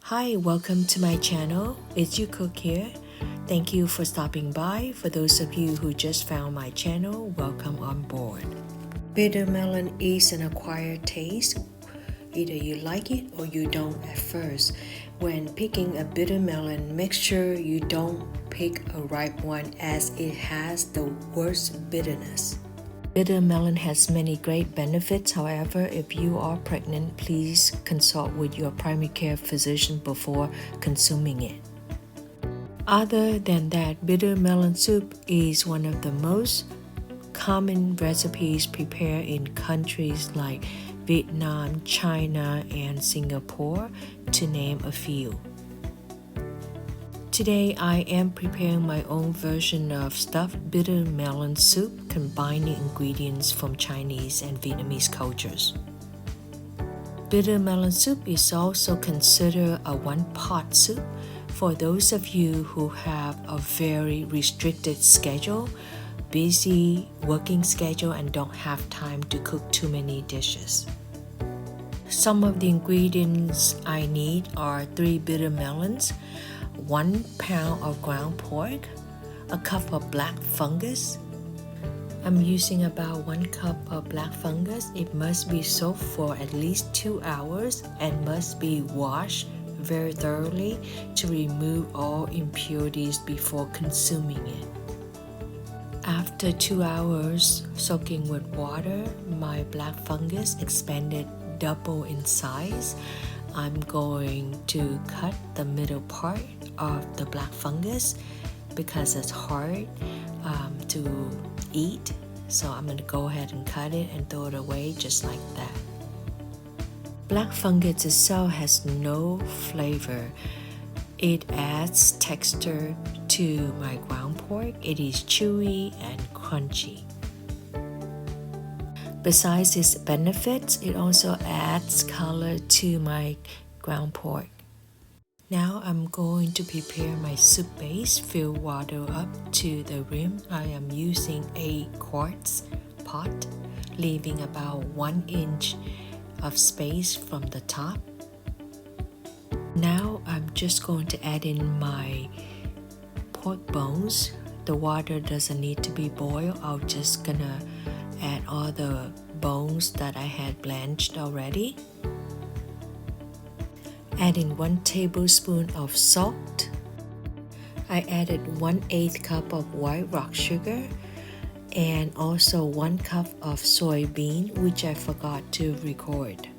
Hi, welcome to my channel. It's Youcook here. Thank you for stopping by. For those of you who just found my channel, welcome on board. Bitter melon is an acquired taste. Either you like it or you don't at first. When picking a bitter melon, make sure you don't pick a ripe one as it has the worst bitterness. Bitter melon has many great benefits. However, if you are pregnant, please consult with your primary care physician before consuming it. Other than that, bitter melon soup is one of the most common recipes prepared in countries like Vietnam, China, and Singapore, to name a few. Today, I am preparing my own version of stuffed bitter melon soup, combining ingredients from Chinese and Vietnamese cultures. Bitter melon soup is also considered a one-pot soup for those of you who have a very restricted schedule, busy working schedule, and don't have time to cook too many dishes. Some of the ingredients I need are 3 bitter melons, 1 pound of ground pork, a cup of black fungus. I'm using about 1 cup of black fungus. It must be soaked for at least 2 hours and must be washed very thoroughly to remove all impurities before consuming it. After 2 hours soaking with water, my black fungus expanded double in size. I'm going to cut the middle part of the black fungus because it's hard to eat. So I'm going to go ahead and cut it and throw it away just like that. Black fungus itself has no flavor. It adds texture to my ground pork. It is chewy and crunchy. Besides its benefits, it also adds color to my ground pork. Now I'm going to prepare my soup base. Fill water up to the rim. I am using a quartz pot, leaving about 1 inch of space from the top. Now I'm just going to add in my pork bones. The water doesn't need to be boiled. I'm just gonna add all the bones that I had blanched already. Add in 1 tablespoon of salt. I added 1/8 cup of white rock sugar and also 1 cup of soybean, which I forgot to record.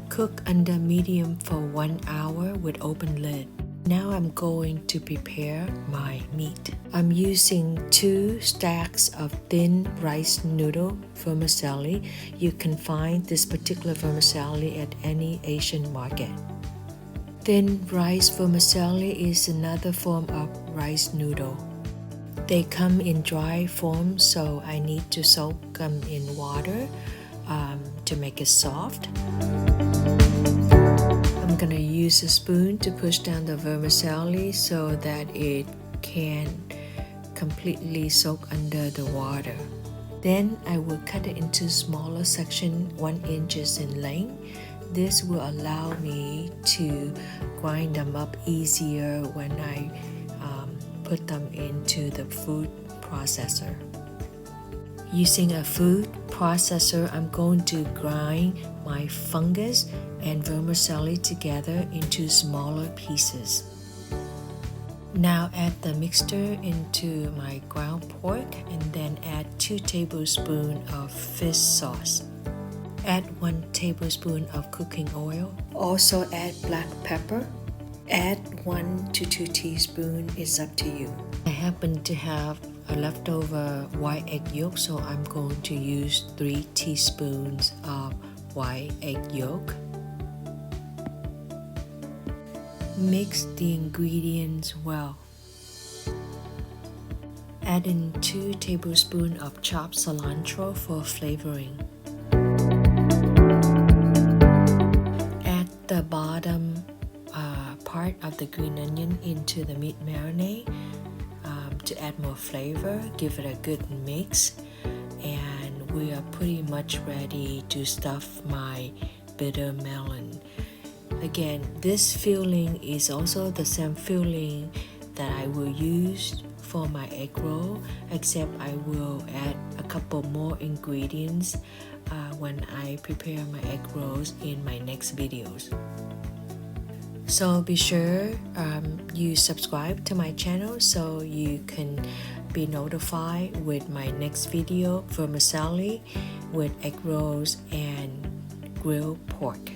Cook under medium for 1 hour with open lid. Now I'm going to prepare my meat. I'm using 2 stacks of thin rice noodle vermicelli. You can find this particular vermicelli at any Asian market. Thin rice vermicelli is another form of rice noodle. They come in dry form, so I need to soak them in water to make it soft. I'm gonna use a spoon to push down the vermicelli so that it can completely soak under the water. Then I will cut it into smaller sections, 1 inch in length. This will allow me to grind them up easier when I put them into the food processor. Using a food processor, I'm going to grind my fungus and vermicelli together into smaller pieces. Now add the mixture into my ground pork and then add 2 tablespoons of fish sauce. Add 1 tablespoon of cooking oil. Also add black pepper. Add 1 to 2 teaspoons, it's up to you. I happen to have a leftover white egg yolk, so I'm going to use 3 teaspoons of white egg yolk. Mix the ingredients well. Add in 2 tablespoons of chopped cilantro for flavoring. Add the bottom part of the green onion into the meat marinade to add more flavor. Give it a good mix, and we are pretty much ready to stuff my bitter melon. Again, this filling is also the same filling that I will use for my egg roll, except I will add a couple more ingredients when I prepare my egg rolls in my next videos. So be sure you subscribe to my channel so you can be notified with my next video, vermicelli with egg rolls and grilled pork.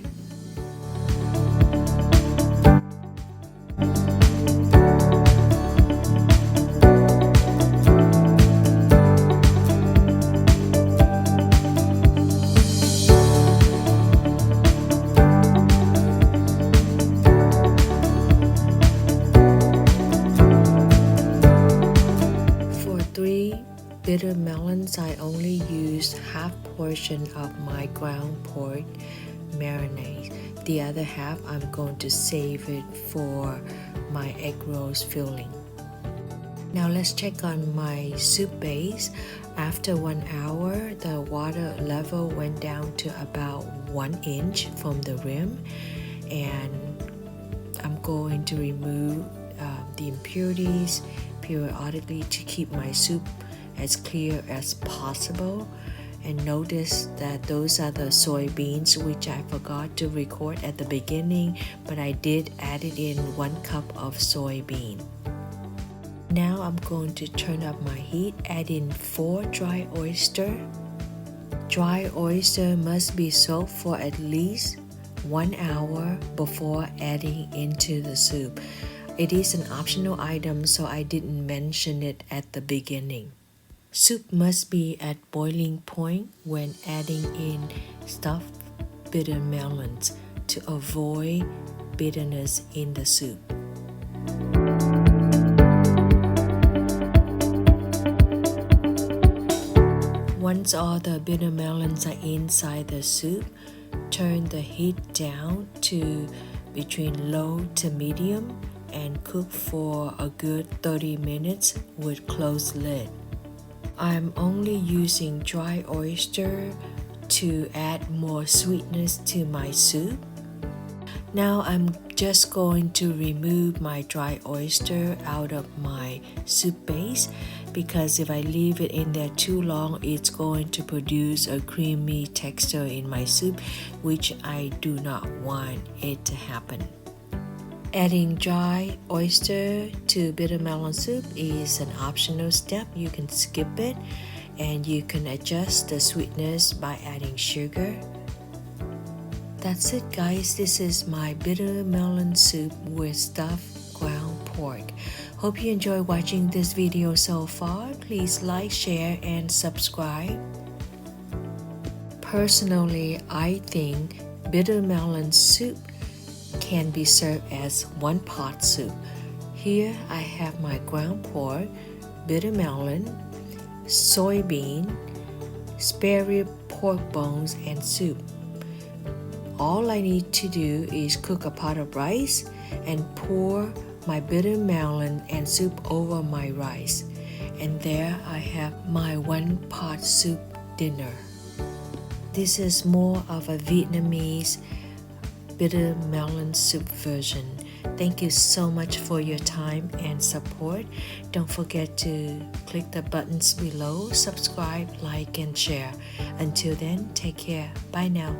Bitter melons, I only used half portion of my ground pork marinade. The other half I'm going to save it for my egg rolls filling. Now let's check on my soup base. After 1 hour, the water level went down to about 1 inch from the rim, and I'm going to remove the impurities periodically to keep my soup as clear as possible. And notice that those are the soybeans, which I forgot to record at the beginning, but I did add it in 1 cup of soybean. Now I'm going to turn up my heat, add in 4 dry oyster. Dry oyster must be soaked for at least 1 hour before adding into the soup. It is an optional item, so I didn't mention it at the beginning. Soup must be at boiling point when adding in stuffed bitter melons to avoid bitterness in the soup. Once all the bitter melons are inside the soup, turn the heat down to between low to medium and cook for a good 30 minutes with closed lid. I'm only using dry oyster to add more sweetness to my soup. Now I'm just going to remove my dry oyster out of my soup base, because if I leave it in there too long, it's going to produce a creamy texture in my soup, which I do not want it to happen. Adding dry oyster to bitter melon soup is an optional step. You can skip it, and you can adjust the sweetness by adding sugar. That's it, guys. This is my bitter melon soup with stuffed ground pork. Hope you enjoy watching this video so far. Please like, share, and subscribe. Personally, I think bitter melon soup can be served as 1 pot soup. Here I have my ground pork, bitter melon, soybean, sparerib pork bones, and soup. All I need to do is cook a pot of rice and pour my bitter melon and soup over my rice. And there I have my 1 pot soup dinner. This is more of a Vietnamese bitter melon soup version. Thank you so much for your time and support. Don't forget to click the buttons below, subscribe, like, and share. Until then, take care. Bye now.